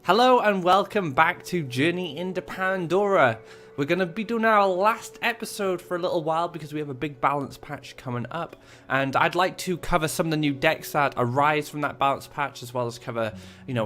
Hello and welcome back to Journey into Pandora. We're going to be doing our last episode for a little while because we have a big balance patch coming up. And I'd like to cover some of the new decks that arise from that balance patch, as well as cover,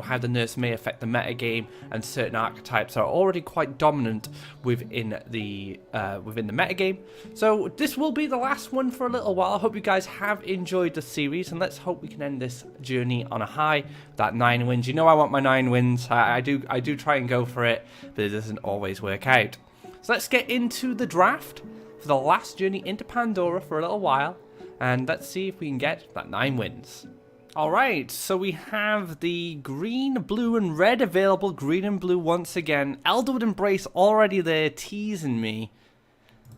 how the nerfs may affect the metagame and certain archetypes that are already quite dominant within the metagame. So this will be the last one for a little while. I hope you guys have enjoyed the series, and let's hope we can end this journey on a high. That 9 wins. You know I want my 9 wins. I do try and go for it, but it doesn't always work out. So let's get into the draft for the last journey into Pandora for a little while, and let's see if we can get that 9 wins. Alright, so we have the green, blue, and red available. Green and blue once again. Elderwood Embrace already there teasing me,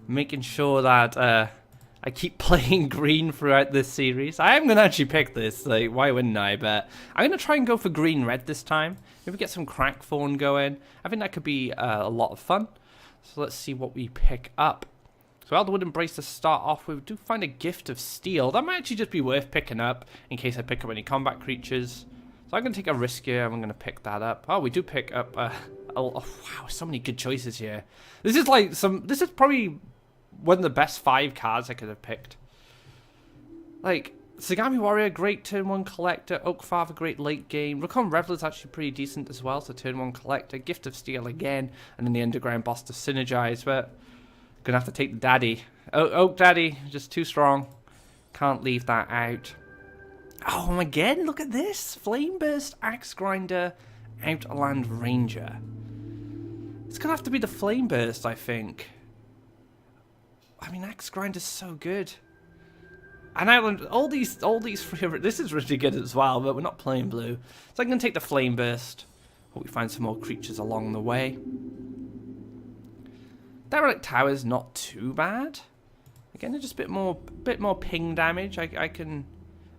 making sure that I keep playing green throughout this series. I am going to actually pick this, like, why wouldn't I? But I'm going to try and go for green-red this time. If we get some Crackthorn going, I think that could be a lot of fun. So let's see what we pick up. So Elderwood Embrace to start off with. We do find a Gift of Steel. That might actually just be worth picking up in case I pick up any combat creatures. So I'm going to take a risk here. I'm going to pick that up. Oh, we do pick up... oh, wow, so many good choices here. This is probably one of the best 5 cards I could have picked. Like, Sagami Warrior, great turn 1 collector. Oak Father, great late game. Recon Reveler is actually pretty decent as well, so turn 1 collector. Gift of Steel again, and then the Underground Boss to synergize, but gonna have to take the Daddy. Oak Daddy, just too strong. Can't leave that out. Oh, and again, look at this. Flame Burst, Axe Grinder, Outland Ranger. It's gonna have to be the Flame Burst, I think. I mean, Axe Grinder's so good. And Outland, all these three, this is really good as well, but we're not playing blue. So I'm going to take the Flame Burst. Hope we find some more creatures along the way. Derelict Tower's not too bad. Again, just a bit more ping damage. I'm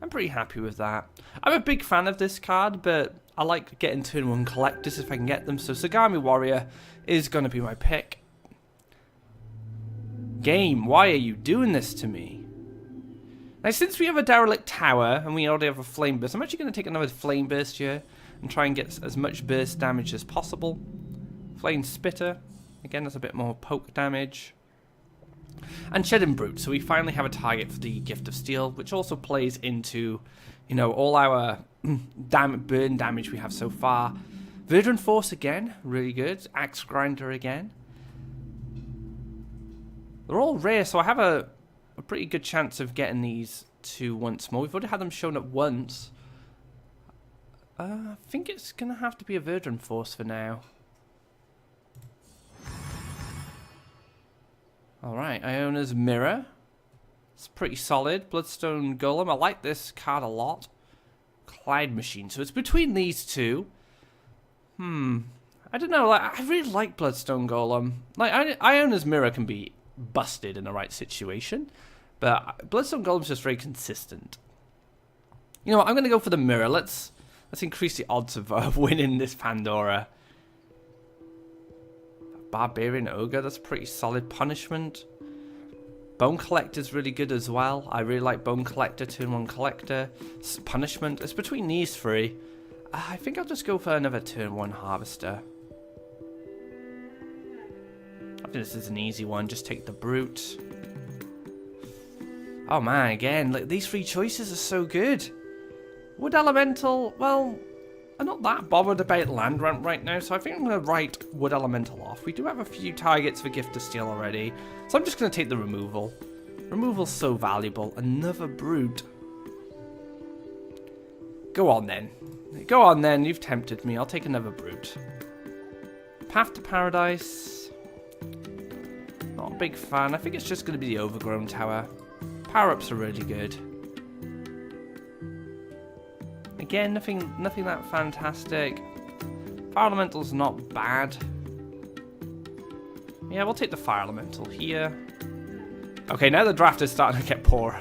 pretty happy with that. I'm a big fan of this card, but I like getting turn 1 collectors if I can get them. So Sagami Warrior is going to be my pick. Game, why are you doing this to me? Now, since we have a Derelict Tower, and we already have a Flame Burst, I'm actually going to take another Flame Burst here, and try and get as much burst damage as possible. Flame Spitter, again, that's a bit more poke damage. And Shedding Brute, so we finally have a target for the Gift of Steel, which also plays into, all our burn damage we have so far. Verdant Force again, really good. Axe Grinder again. They're all rare, so I have a pretty good chance of getting these 2 once more. We've already had them shown up once. I think it's going to have to be a Verdant Force for now. Alright, Iona's Mirror. It's pretty solid. Bloodstone Golem. I like this card a lot. Clyde Machine. So it's between these 2. I don't know. I really like Bloodstone Golem. Iona's Mirror can be busted in the right situation. But Bloodstone Golem's just very consistent. You know what? I'm going to go for the Mirror. Let's increase the odds of winning this Pandora. Barbarian Ogre, that's pretty solid. Punishment. Bone Collector's really good as well. I really like Bone Collector, turn 1 collector. Punishment. It's between these 3. I think I'll just go for another turn 1 Harvester. I think this is an easy one. Just take the Brute. Oh man, again, these 3 choices are so good. Wood Elemental, well, I'm not that bothered about land ramp right now, so I think I'm going to write Wood Elemental off. We do have a few targets for Gift of Steel already, so I'm just going to take the removal. Removal's so valuable. Another Brute. Go on then. Go on then, you've tempted me. I'll take another Brute. Path to Paradise. Not a big fan. I think it's just going to be the Overgrown Tower. Power-ups are really good. Again, nothing that fantastic. Fire Elemental's not bad. Yeah, we'll take the Fire Elemental here. Okay, now the draft is starting to get poor.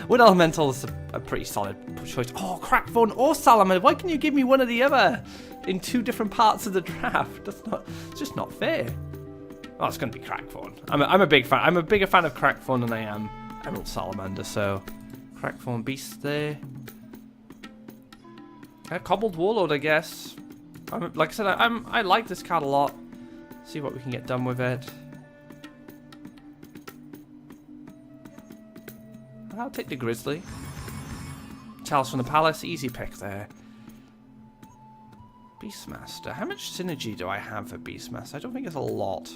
Wood Elemental is a pretty solid choice. Oh, Crackthorn or Salamander. Why can you give me one or the other in 2 different parts of the draft? It's just not fair. Oh, it's going to be Crackthorn. I'm a big fan. I'm a bigger fan of Crackthorn than I am Emerald Salamander, so Crackthorn Beast there. Cobbled Warlord, I guess. Like I said, I like this card a lot. See what we can get done with it. I'll take the Grizzly. Chalice from the Palace, easy pick there. Beastmaster. How much synergy do I have for Beastmaster? I don't think it's a lot.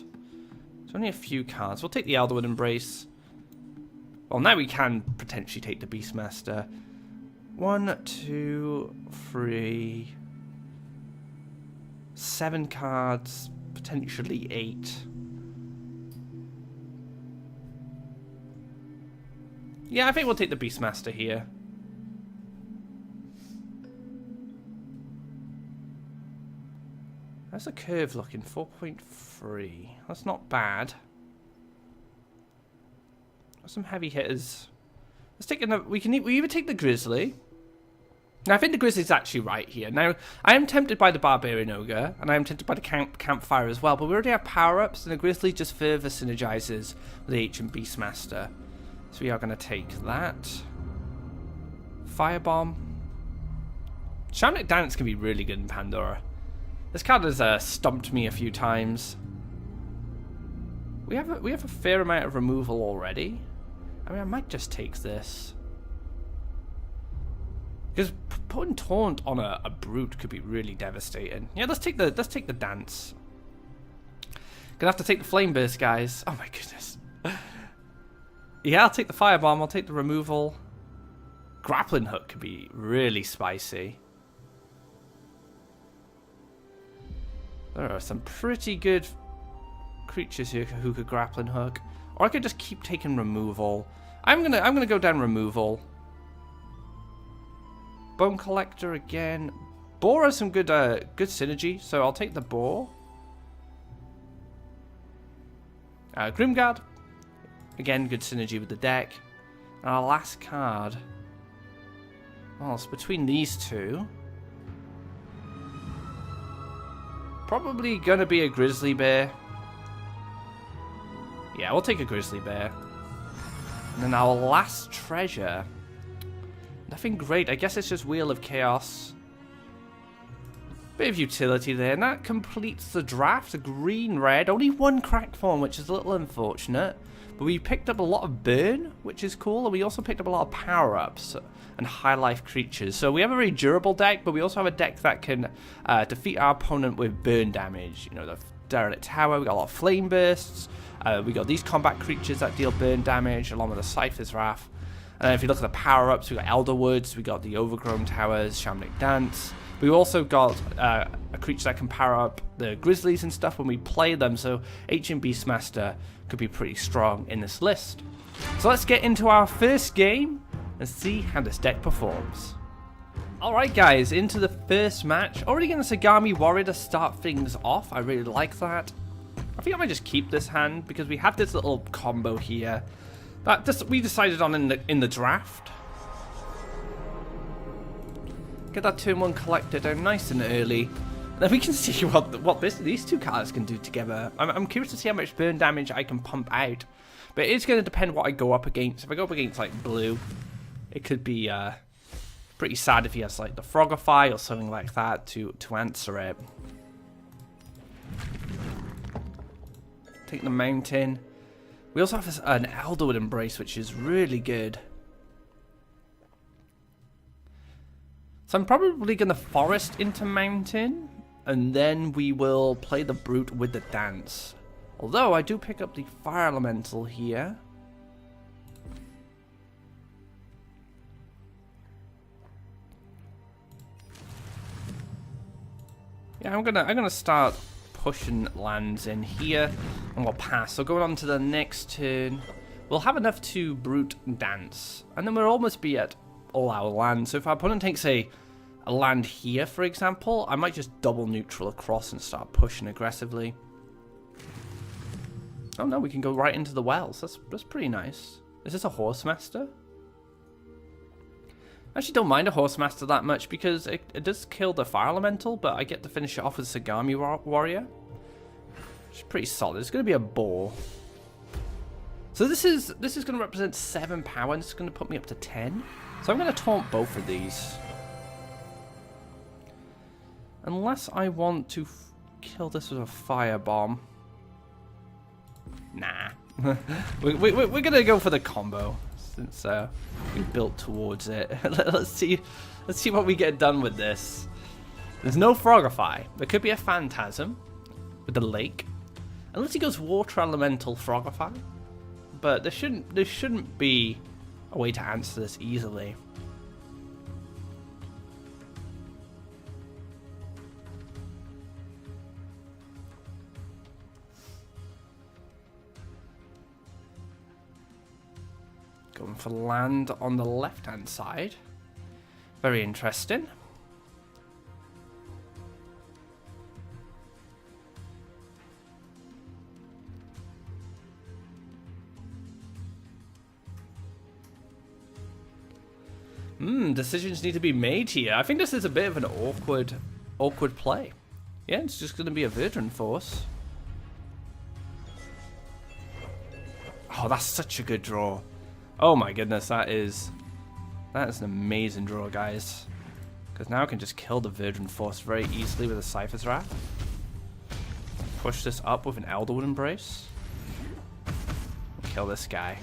It's only a few cards. We'll take the Elderwood Embrace. Well, now we can potentially take the Beastmaster. 1, 2, 3... 7 cards, potentially 8. Yeah, I think we'll take the Beastmaster here. How's the curve looking? 4.3. That's not bad. Got some heavy hitters. Let's take another. We either take the Grizzly. Now, I think the Grizzly's actually right here. Now, I am tempted by the Barbarian Ogre, and I am tempted by the Campfire as well, but we already have power-ups, and the Grizzly just further synergizes with the Ancient Beastmaster. So we are going to take that. Firebomb. Shamanic Dance can be really good in Pandora. This card has stumped me a few times. We have a fair amount of removal already. I mean, I might just take this. Because putting Taunt on a Brute could be really devastating. Yeah, let's take the Dance. Gonna have to take the Flame Burst, guys. Oh my goodness. Yeah, I'll take the Firebomb. I'll take the removal. Grappling Hook could be really spicy. There are some pretty good creatures here who could Grappling Hook, or I could just keep taking removal. I'm gonna go down removal. Bone Collector again. Boar has some good synergy, so I'll take the Boar. Grimguard. Again, good synergy with the deck. And our last card. Well, it's between these two. Probably gonna be a Grizzly Bear. Yeah, we'll take a Grizzly Bear. And then our last treasure. Nothing great. I guess it's just Wheel of Chaos. Bit of utility there. And that completes the draft. Green-red. Only one cracked form, which is a little unfortunate. But we picked up a lot of burn, which is cool. And we also picked up a lot of power-ups and high-life creatures. So we have a very durable deck, but we also have a deck that can defeat our opponent with burn damage. You know, the Derelict Tower. We got a lot of Flame Bursts. We got these combat creatures that deal burn damage, along with the Scyther's Wrath. And if you look at the power-ups, we got Elderwoods, we got the Overgrown Towers, Shamanic Dance. We also got a creature that can power up the Grizzlies and stuff when we play them, so Ancient Beastmaster could be pretty strong in this list. So let's get into our first game and see how this deck performs. Alright guys, into the first match. Already getting a Sagami Warrior to start things off. I really like that. I think I might just keep this hand because we have this little combo here that we decided on in the draft. Get that turn 1 collector down nice and early. And then we can see what these two cards can do together. I'm curious to see how much burn damage I can pump out. But it's going to depend what I go up against. If I go up against like blue, it could be pretty sad if he has like the Frogify or something like that to answer it. Take the Mountain. We also have an Elderwood Embrace, which is really good. So I'm probably going to Forest into Mountain, and then we will play the Brute with the Dance. Although I do pick up the Fire Elemental here. Yeah, I'm gonna start pushing lands in here, and we'll pass. So going on to the next turn, we'll have enough to Brute Dance, and then we'll almost be at all our lands. So if our opponent takes a land here, for example, I might just double neutral across and start pushing aggressively. Oh no, we can go right into the wells. That's pretty nice. Is this a Horsemaster? I actually don't mind a Horsemaster that much because it does kill the Fire Elemental, but I get to finish it off with Sagami Warrior. Which is pretty solid. It's going to be a Boar. So this is going to represent 7 power, and it's going to put me up to 10. So I'm going to taunt both of these. Unless I want to kill this with a firebomb. Nah. we're going to go for the combo. Since we built towards it. Let's see what we get done with this. There's no Frogify. There could be a Phantasm with the lake. Unless he goes Water Elemental Frogify. But there shouldn't be a way to answer this easily. Going for land on the left-hand side. Very interesting. Decisions need to be made here. I think this is a bit of an awkward play. Yeah, it's just going to be a Verdant Force. Oh, that's such a good draw. Oh my goodness, that is an amazing draw, guys. Because now I can just kill the Verdant Force very easily with a Cypher's Wrath. Push this up with an Elderwood Embrace. Kill this guy.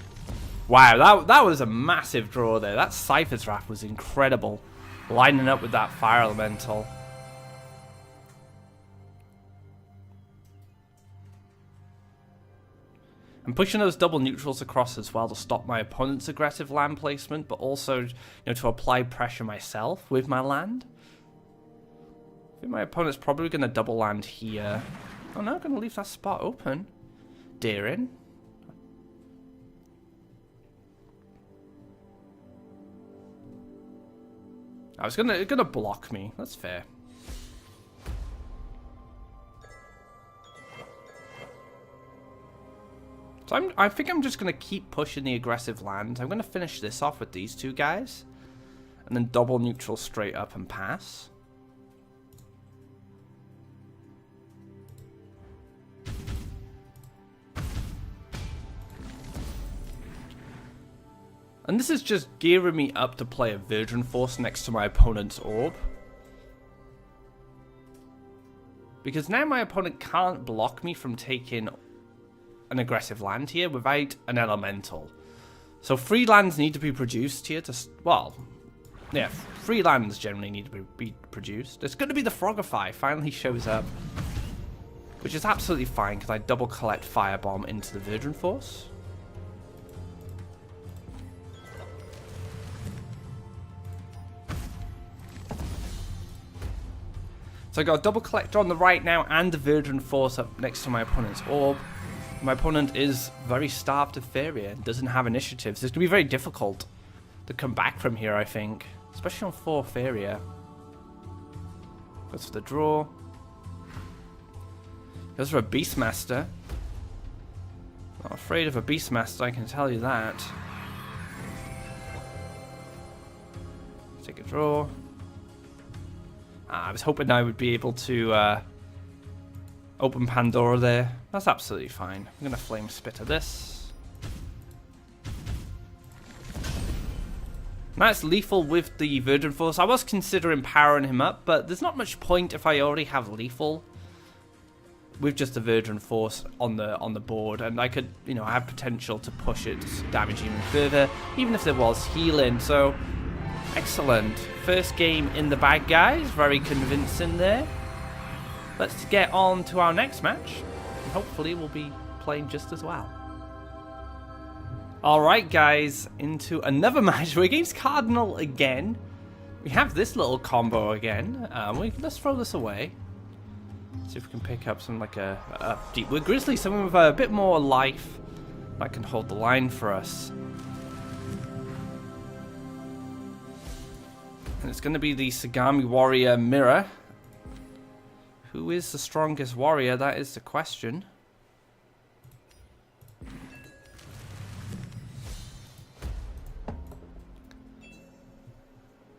Wow, that was a massive draw there. That Cypher's Wrath was incredible. Lining up with that Fire Elemental. I'm pushing those double neutrals across as well to stop my opponent's aggressive land placement, but also, to apply pressure myself with my land. I think my opponent's probably going to double land here. Oh no, I'm going to leave that spot open. Daring. I was gonna block me. That's fair. So I think I'm just gonna keep pushing the aggressive land. I'm gonna finish this off with these two guys, and then double neutral straight up and pass. And this is just gearing me up to play a Verdant Force next to my opponent's orb. Because now my opponent can't block me from taking an aggressive land here without an elemental. So free lands need to be produced here to... Well, yeah, free lands generally need to be produced. It's going to be the Frogify finally shows up. Which is absolutely fine because I double collect Firebomb into the Verdant Force. So I got a double collector on the right now and the Verdant Force up next to my opponent's orb. My opponent is very starved of Faeria and doesn't have initiatives. It's going to be very difficult to come back from here, I think. Especially on 4 Faeria. Goes for the draw. Goes for a Beastmaster. Not afraid of a Beastmaster, I can tell you that. Take a draw. I was hoping I would be able to open Pandora there. That's absolutely fine. I'm going to Flame Spitter this. That's lethal with the Verdant Force. I was considering powering him up, but there's not much point if I already have lethal with just the Verdant Force on the board, and I could, I have potential to push it to damage even further, even if there was healing. So excellent. First game in the bag, guys. Very convincing there. Let's get on to our next match. And hopefully we'll be playing just as well. Alright, guys. Into another match. We're against Cardinal again. We have this little combo again. Let's throw this away. See if we can pick up some like a deep wood grizzly. Someone with a bit more life that can hold the line for us. And it's going to be the Sagami Warrior Mirror. Who is the strongest warrior? That is the question.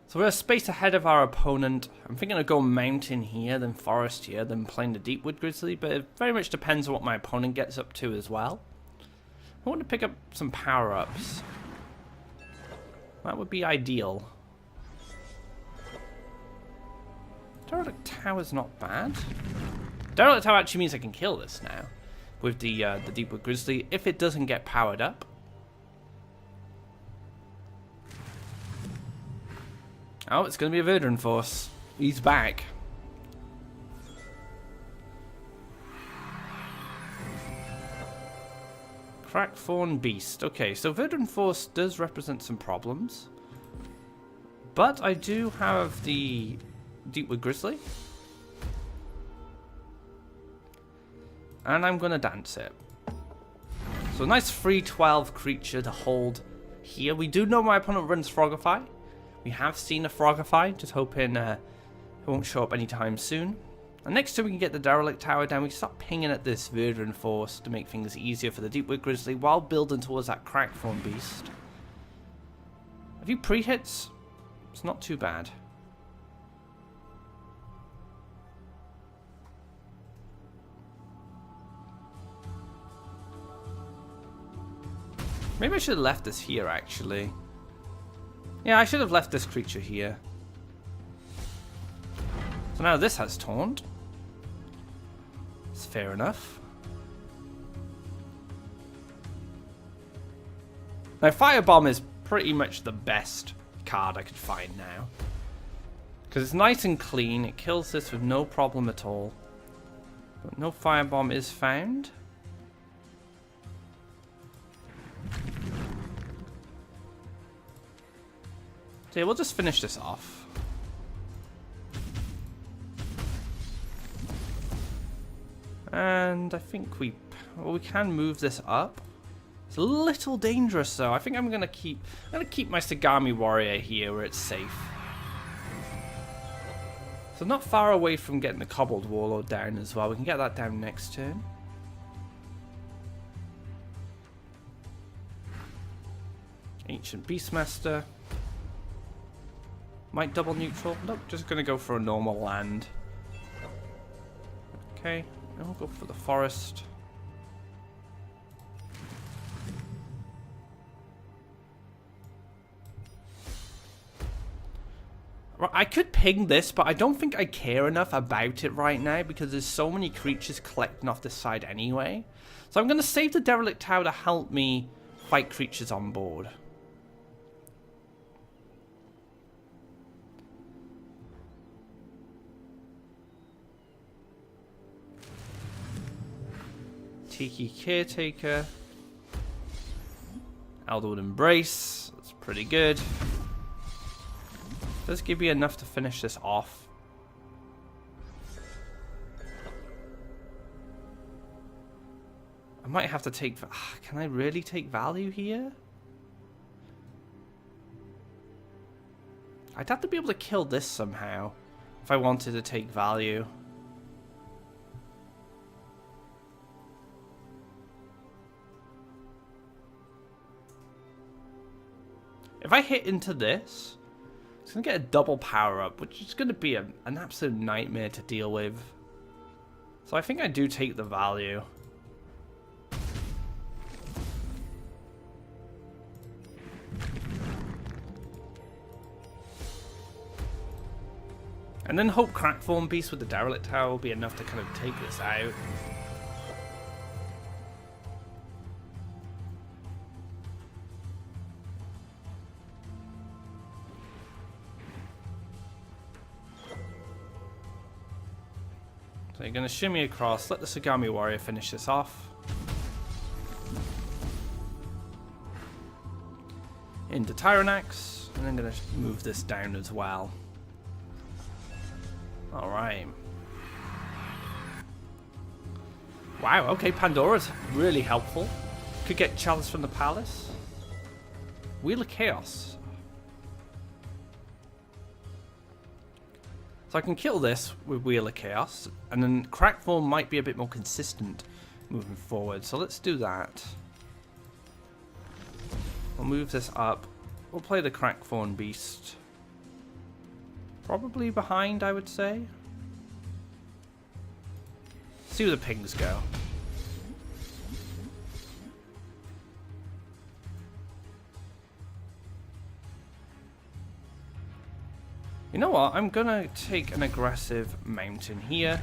So we're a space ahead of our opponent. I'm thinking of going mountain here, then forest here, then playing the Deepwood Grizzly, but it very much depends on what my opponent gets up to as well. I want to pick up some power-ups. That would be ideal. Derelict Tower's not bad. Derelict Tower actually means I can kill this now with the Deepwood Grizzly if it doesn't get powered up. Oh, it's going to be a Verdant Force. He's back. Crackthorn Beast. Okay, so Verdant Force does represent some problems. But I do have the Deepwood Grizzly. And I'm going to dance it. So a nice 3/12 creature to hold here. We do know my opponent runs Frogify. We have seen a Frogify, just hoping it won't show up anytime soon. And next time we can get the Derelict Tower down, we can start pinging at this Verdant Force to make things easier for the Deepwood Grizzly while building towards that Crackthorn Beast. A few pre-hits, it's not too bad. Maybe I should have left this here, actually. Yeah, I should have left this creature here. So now this has Taunt. It's fair enough. Now, Firebomb is pretty much the best card I could find now. Because it's nice and clean. It kills this with no problem at all. But no Firebomb is found. So yeah, we'll just finish this off. And I think we can move this up. It's a little dangerous though. I think I'm gonna keep my Sagami Warrior here where it's safe. So not far away from getting the Cobbled Warlord down as well. We can get that down next turn. Ancient Beastmaster. Might double neutral. Nope, just gonna go for a normal land. Okay, and we'll go for the forest. Right, I could ping this, but I don't think I care enough about it right now because there's so many creatures collecting off this side anyway. So I'm gonna save the Derelict Tower to help me fight creatures on board. Tiki Caretaker. Elderwood Embrace. That's pretty good. Does give you enough to finish this off. I might have to take... Can I really take value here? I'd have to be able to kill this somehow if I wanted to take value. If I hit into this, it's going to get a double power up, which is going to be an absolute nightmare to deal with. So I think I do take the value. And then hope Crackthorn Beast with the Derelict Tower will be enough to kind of take this out. So you're going to shimmy across, let the Sagami Warrior finish this off. Into Tyrannax, and I'm going to move this down as well. Alright. Wow, okay, Pandora's really helpful. Could get Chalice from the Palace. Wheel of Chaos. So I can kill this with Wheel of Chaos, and then Crackthorn might be a bit more consistent moving forward. So let's do that. We'll move this up. We'll play the Crackthorn Beast. Probably behind, I would say. See where the pings go. You know what? I'm gonna take an aggressive mountain here.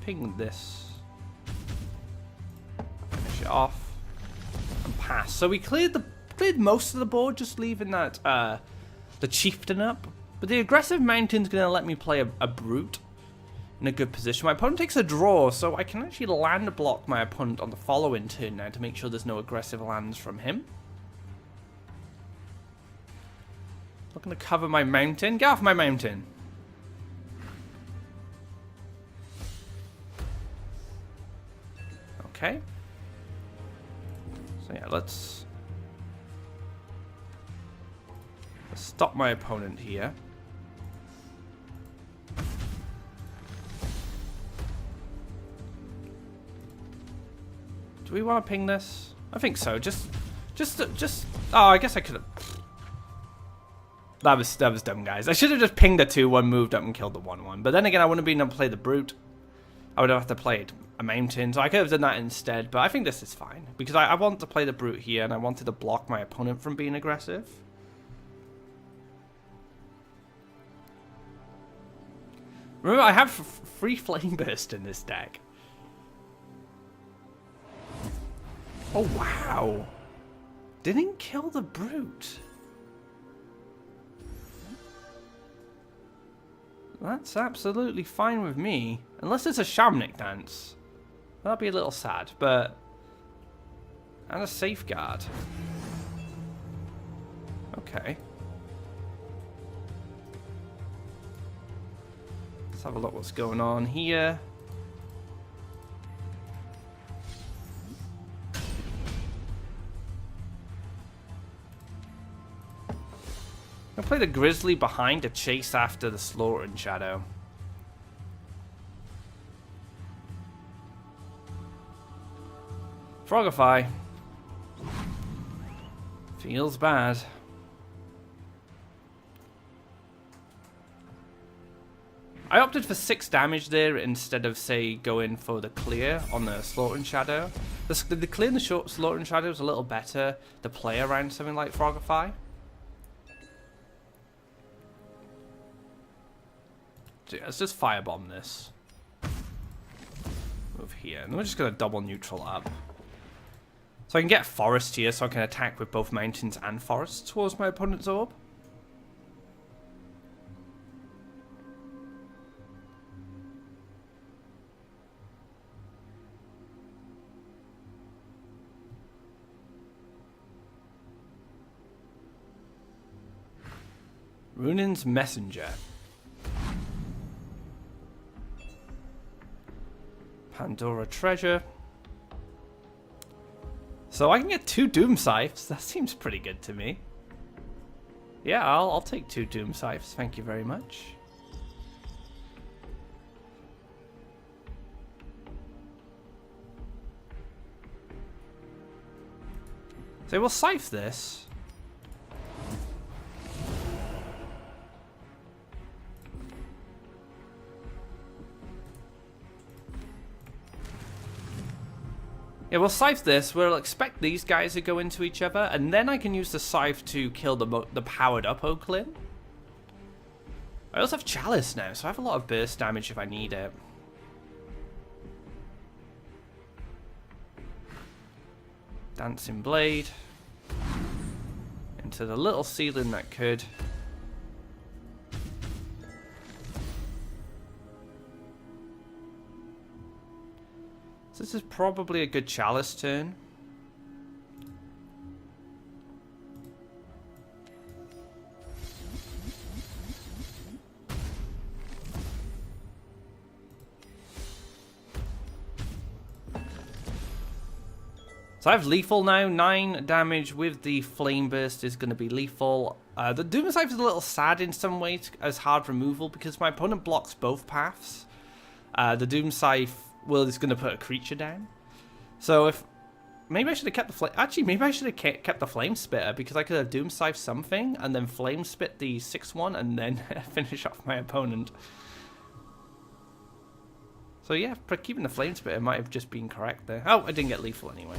Ping this. Finish it off. And pass. So we cleared most of the board, just leaving that the chieftain up. But the aggressive mountain's gonna let me play a brute in a good position. My opponent takes a draw, so I can actually land block my opponent on the following turn now to make sure there's no aggressive lands from him. I'm gonna cover my mountain. Get off my mountain. Okay. So yeah, let's stop my opponent here. Do we want to ping this? I think so. Just. Oh, I guess I could have. That was dumb, guys. I should have just pinged a 2-1, moved up, and killed the 1-1. But then again, I wouldn't have been able to play the brute. I would have to play a mountain, so I could have done that instead. But I think this is fine because I want to play the brute here, and I wanted to block my opponent from being aggressive. Remember, I have free flame burst in this deck. Oh wow! Didn't kill the brute. That's absolutely fine with me. Unless it's a Shamanic Dance. That'd be a little sad, but... And a Safeguard. Okay. Let's have a look what's going on here. I'll play the Grizzly behind to chase after the Slaughtering Shadow. Frogify. Feels bad. I opted for 6 damage there instead of, say, going for the clear on the Slaughtering Shadow. The clear in the Slaughtering Shadow is a little better to play around something like Frogify. So yeah, let's just firebomb this. Move here. And we're just going to double neutral up. So I can get forest here so I can attack with both mountains and forests towards my opponent's orb. Runin's Messenger. Pandora Treasure. So I can get 2 Doom Scythes. That seems pretty good to me. Yeah, I'll take 2 Doom Scythes. Thank you very much. So we'll scythe this. Yeah, we'll scythe this. We'll expect these guys to go into each other, and then I can use the scythe to kill the powered up Oaklin. I also have Chalice now, so I have a lot of burst damage if I need it. Dancing Blade. Into the little ceiling that could. So this is probably a good Chalice turn. So I have lethal now. 9 damage with the Flame Burst is going to be lethal. The Doom Scythe is a little sad in some ways as hard removal because my opponent blocks both paths. The Doom Scythe is going to put a creature down. So if maybe I should have kept the flame. Actually, maybe I should have kept the Flame Spitter because I could have Doom Scythe something and then Flame Spit the 6/1 and then finish off my opponent. So yeah, keeping the Flame Spitter might have just been correct there. Oh, I didn't get lethal anyway.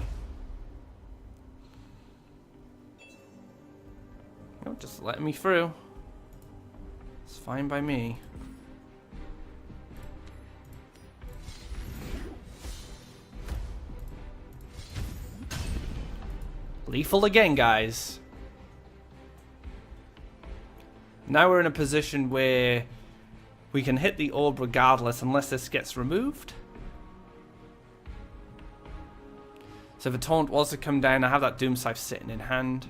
Oh, just letting me through. It's fine by me. Lethal again, guys. Now we're in a position where we can hit the orb regardless unless this gets removed. So if a taunt was to come down, I have that Doom Scythe sitting in hand.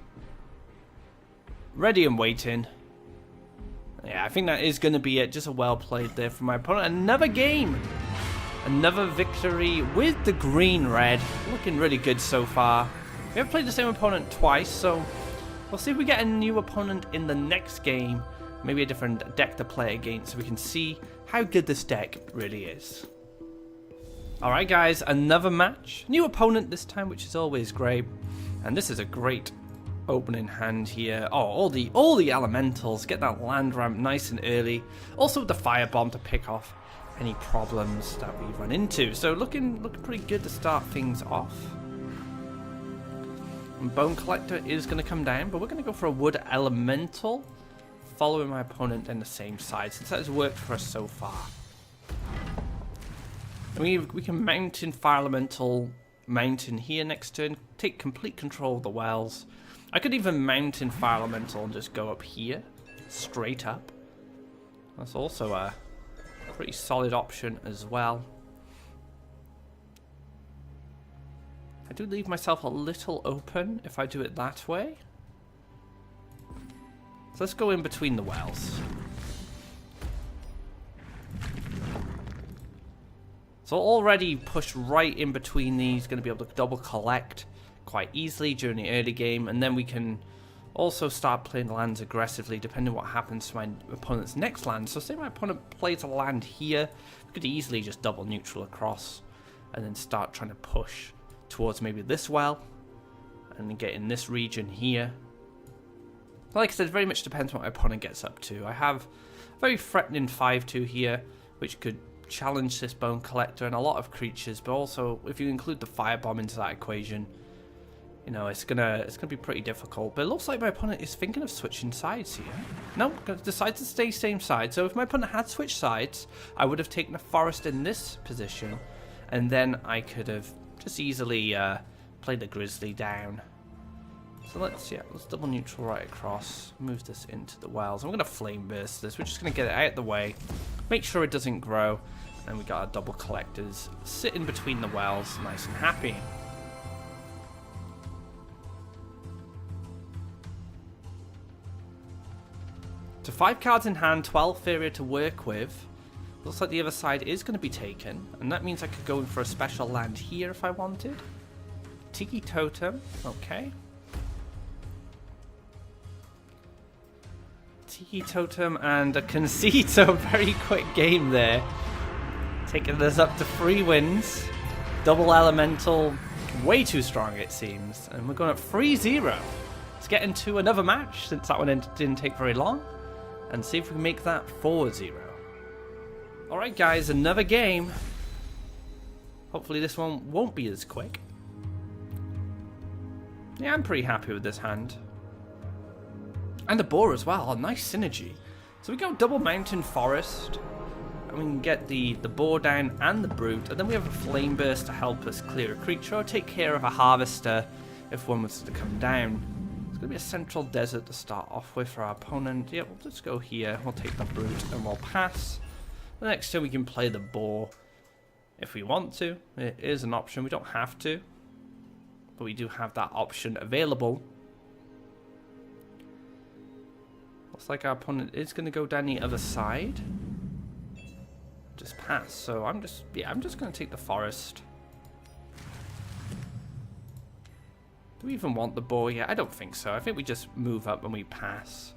Ready and waiting. Yeah, I think that is going to be it. Just a well played there from my opponent. Another game. Another victory with the green-red. Looking really good so far. We have played the same opponent twice, so we'll see if we get a new opponent in the next game. Maybe a different deck to play against so we can see how good this deck really is. Alright guys, another match. New opponent this time, which is always great. And this is a great opening hand here. Oh, all the elementals. Get that land ramp nice and early. Also with the firebomb to pick off any problems that we run into. So looking pretty good to start things off. And Bone Collector is going to come down, but we're going to go for a wood elemental, following my opponent in the same side, since that has worked for us so far. And we can Mountain Fire Elemental Mountain here next turn, take complete control of the wells. I could even Mountain Fire Elemental and just go up here, straight up. That's also a pretty solid option as well. I do leave myself a little open if I do it that way. So let's go in between the wells. So already pushed right in between these, going to be able to double collect quite easily during the early game, and then we can also start playing lands aggressively depending on what happens to my opponent's next land. So say my opponent plays a land here, we could easily just double neutral across and then start trying to push towards maybe this well and then get in this region here. Like I said, it very much depends what my opponent gets up to. I have a very threatening 5-2 here, which could challenge this Bone Collector and a lot of creatures, but also if you include the Firebomb into that equation, you know, it's gonna be pretty difficult. But it looks like my opponent is thinking of switching sides here. No, decides to stay same side. So if my opponent had switched sides, I would have taken a forest in this position, and then I could have just easily played the Grizzly down. So let's double neutral right across, move this into the wells. I'm going to Flame Burst this, we're just going to get it out of the way, make sure it doesn't grow, and we got our double collectors sitting between the wells, nice and happy. So 5 cards in hand, 12 Faeria to work with. Looks like the other side is going to be taken, and that means I could go in for a special land here if I wanted. Tiki Totem, okay. Tiki Totem and a Conceit, so a very quick game there. Taking us up to 3 wins. Double Elemental, way too strong it seems. And we're going at 3-0. Let's get into another match, since that one didn't take very long. And see if we can make that 4-0. Alright guys, another game. Hopefully this one won't be as quick. Yeah, I'm pretty happy with this hand. And the boar as well, a nice synergy. So we go double Mountain Forest, and we can get the boar down and the brute, and then we have a Flame Burst to help us clear a creature or take care of a harvester if one was to come down. It's going to be a central desert to start off with for our opponent. Yeah, we'll just go here, we'll take the brute and we'll pass. The next turn we can play the boar if we want to. It is an option, we don't have to, but we do have that option available. Looks like our opponent is going to go down the other side. Just pass. So I'm just going to take the forest. Do we even want the boar yet? I don't think so. I think we just move up and we pass.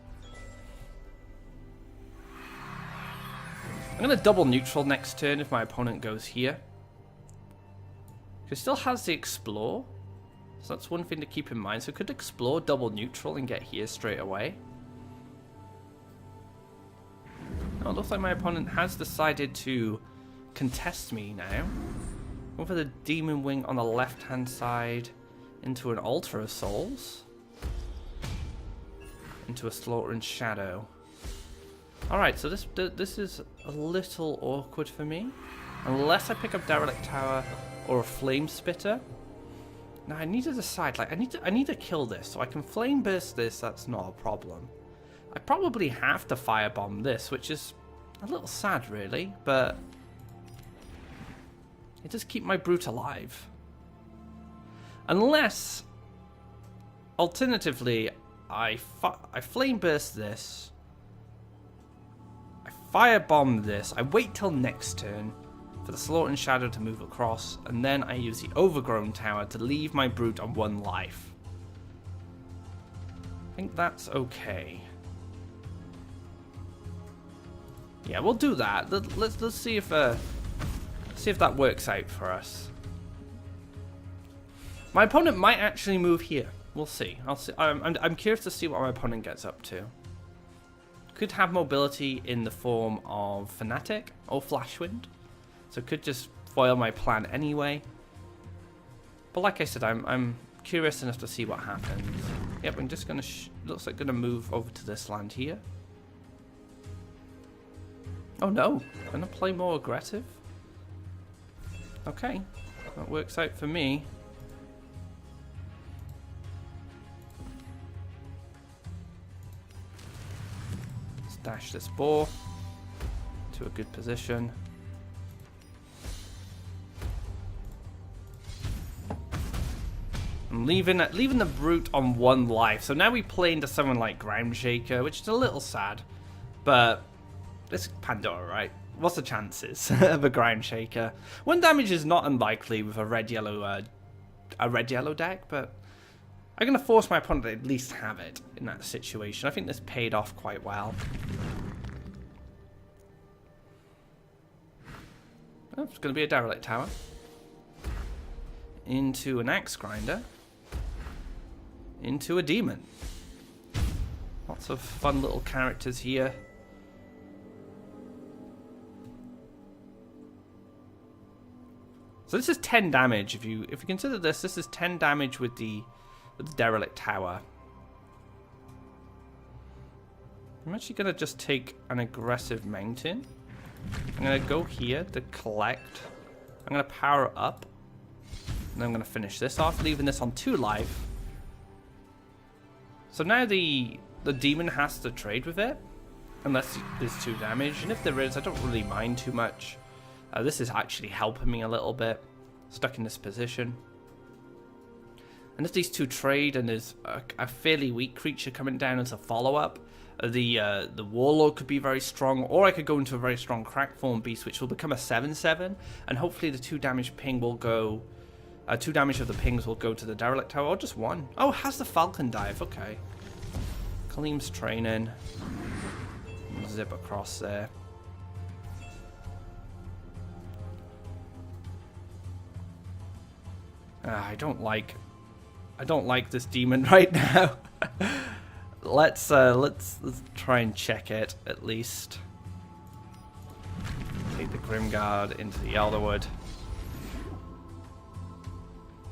I'm going to double neutral next turn if my opponent goes here. He still has the explore. So that's one thing to keep in mind. So could explore double neutral and get here straight away. Oh, it looks like my opponent has decided to contest me now. Go for the Demon Wing on the left-hand side, into an Altar of Souls, into a Slaughtering Shadow. Alright, so this is a little awkward for me. Unless I pick up Derelict Tower or a Flame Spitter. Now I need to decide, like, I need to kill this, so I can Flame Burst this, that's not a problem. I probably have to Firebomb this, which is a little sad really, but it does keep my Brute alive. Unless, alternatively, I Flame Burst this, I Firebomb this, I wait till next turn for the Slaughtering Shadow to move across, and then I use the Overgrown Tower to leave my Brute on 1 life. I think that's okay. Yeah, we'll do that. Let's see if that works out for us. My opponent might actually move here. We'll see. I'll see. I'm curious to see what my opponent gets up to. Could have mobility in the form of Fanatic or Flashwind, so could just foil my plan anyway. But like I said, I'm curious enough to see what happens. Yep, I'm just gonna looks like gonna move over to this land here. Oh no, gonna play more aggressive. Okay, that works out for me. Let's dash this boar to a good position. I'm leaving the Brute on 1 life. So now we play into someone like Ground Shaker, which is a little sad, but it's Pandora, right? What's the chances of a Ground Shaker? 1 damage is not unlikely with a red-yellow deck, but I'm going to force my opponent to at least have it in that situation. I think this paid off quite well. Oh, it's going to be a Derelict Tower. Into an Axe Grinder. Into a Demon. Lots of fun little characters here. So this is 10 damage. If you consider this is 10 damage with the Derelict Tower. I'm actually gonna just take an aggressive mountain. I'm gonna go here to collect. I'm gonna power up. And then I'm gonna finish this off, leaving this on 2 life. So now the demon has to trade with it, unless there's 2 damage. And if there is, I don't really mind too much. This is actually helping me a little bit, stuck in this position. And if these 2 trade and there's a fairly weak creature coming down as a follow-up, the Warlord could be very strong, or I could go into a very strong Crackthorn Beast, which will become a 7/7, and hopefully the 2 damage ping will go, 2 damage of the pings will go to the Derelict Tower, or just 1. Oh, it has the Falcon Dive, okay. Kaleem's training. Zip across there. I don't like this demon right now. let's try and check it at least. Take the Grimguard into the Elderwood.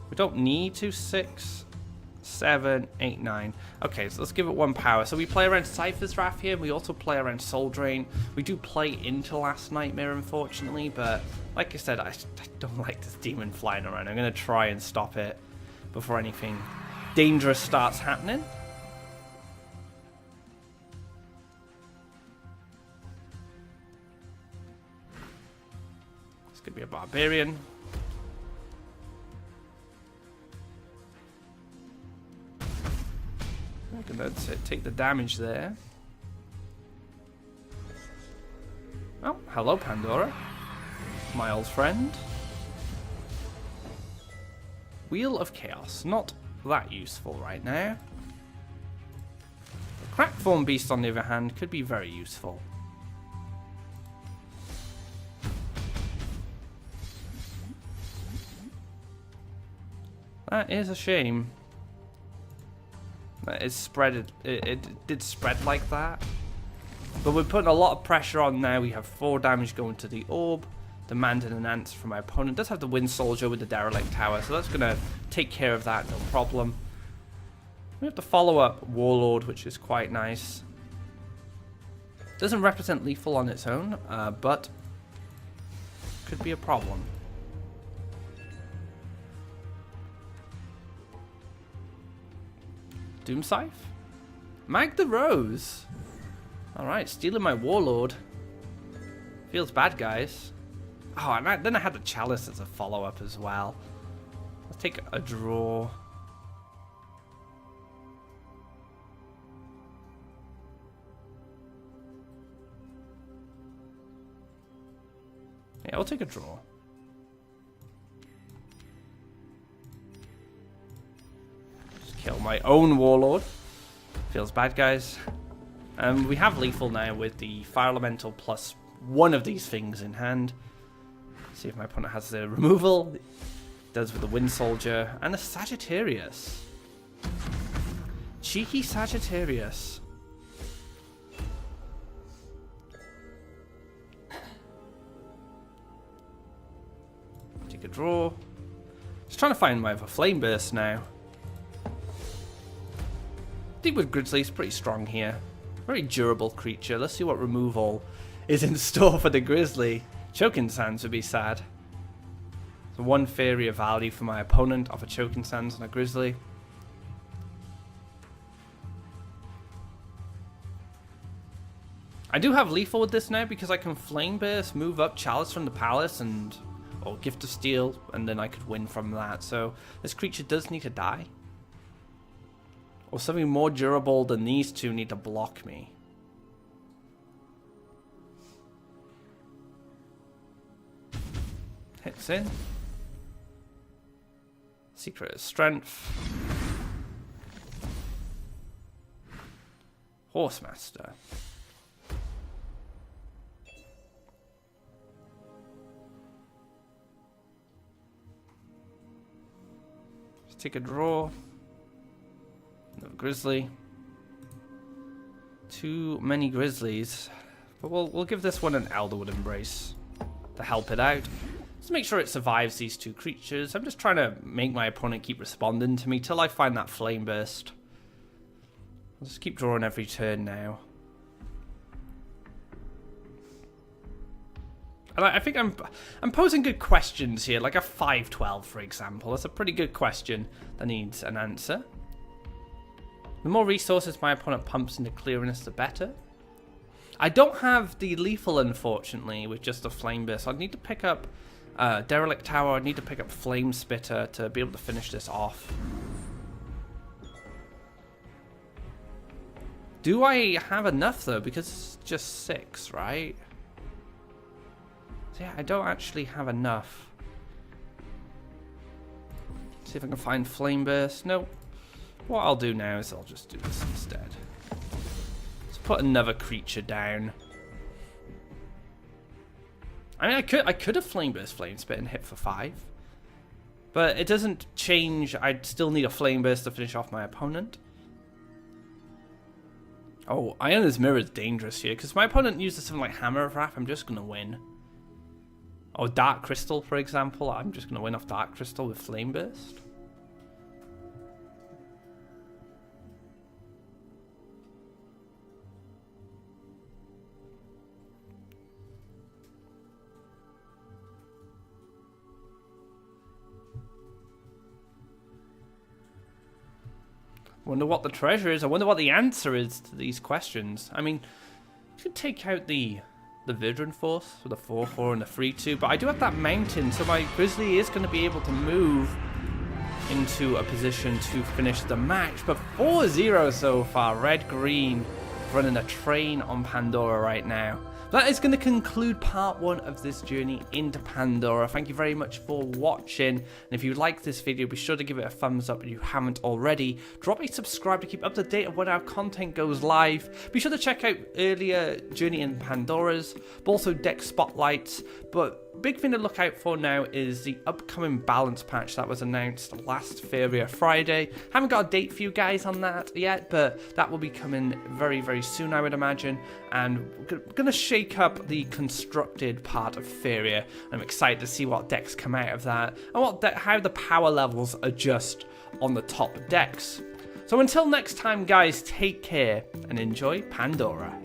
We don't need to 6, 7, 8, 9. Okay, so let's give it 1 power. So we play around Cypher's Wrath here. We also play around Soul Drain. We do play into Last Nightmare, unfortunately, but like I said, I don't like this demon flying around. I'm going to try and stop it before anything dangerous starts happening. This could be a Barbarian. I'm going to take the damage there. Oh, hello Pandora, my old friend. Wheel of Chaos, not that useful right now. The Crackthorn Beast, on the other hand, could be very useful. That is a shame. It spread. It did spread like that. But we're putting a lot of pressure on now. We have 4 damage going to the Orb, demanding an answer from my opponent. Does have the Wind Soldier with the Derelict Tower, so that's going to take care of that, no problem. We have to follow up Warlord, which is quite nice. Doesn't represent lethal on its own, but could be a problem. Doom Scythe? Mag the Rose. Alright, stealing my Warlord. Feels bad, guys. Oh, and then I had the Chalice as a follow-up as well. Let's take a draw. Yeah, I'll take a draw. Just kill my own Warlord. Feels bad, guys. We have lethal now with the Fire Elemental plus one of these things in hand. See if my opponent has the removal. It does with the Wind Soldier and a Sagittarius. Cheeky Sagittarius. Take a draw. Just trying to find my other Flame Burst now. Deep with Grizzly is pretty strong here. Very durable creature. Let's see what removal is in store for the Grizzly. Choking Sands would be sad. So one Faeria value for my opponent off a Choking Sands on a Grizzly. I do have lethal with this now because I can Flame Burst, move up Chalice from the Palace, or Gift of Steel, and then I could win from that. So this creature does need to die. Or something more durable than these two need to block me. Hits in. Secret of Strength. Horsemaster. Let's take a draw. Another Grizzly. Too many Grizzlies. But we'll give this one an Elderwood Embrace to help it out. Just make sure it survives these two creatures. I'm just trying to make my opponent keep responding to me till I find that Flame Burst. I'll just keep drawing every turn now. And I think I'm posing good questions here, like a 5-12 for example. That's a pretty good question that needs an answer. The more resources my opponent pumps into clearing us, the better. I don't have the lethal, unfortunately, with just a Flame Burst. So I need to pick up Derelict Tower. I need to pick up Flame Spitter to be able to finish this off. Do I have enough, though? Because it's just 6, right? So yeah, I don't actually have enough. See if I can find Flame Burst. Nope. What I'll do now is I'll just do this instead. Let's put another creature down. I mean, I could have Flame Burst, Flame Spit and hit for 5. But it doesn't change. I'd still need a Flame Burst to finish off my opponent. Oh, Iona's Mirror is dangerous here, because my opponent uses something like Hammer of Wrath, I'm just going to win. Or Dark Crystal, for example. I'm just going to win off Dark Crystal with Flame Burst. Wonder what the treasure is. I wonder what the answer is to these questions. I mean, you could take out the Vidrin Force with the 4-4 and the 3-2, but I do have that mountain, so my Grizzly is going to be able to move into a position to finish the match. But 4-0 so far. Red-green running a train on Pandora right now. That is going to conclude part 1 of this journey into Pandora. Thank you very much for watching. And if you like this video, be sure to give it a thumbs up if you haven't already. Drop a subscribe to keep up to date of when our content goes live. Be sure to check out earlier Journey in Pandora's, but also deck spotlights. But big thing to look out for now is the upcoming balance patch that was announced last Faeria Friday. Haven't got a date for you guys on that yet, but that will be coming very, very soon, I would imagine. And we're going to shake up the constructed part of Faeria. I'm excited to see what decks come out of that and how the power levels adjust on the top decks. So until next time, guys, take care and enjoy Pandora.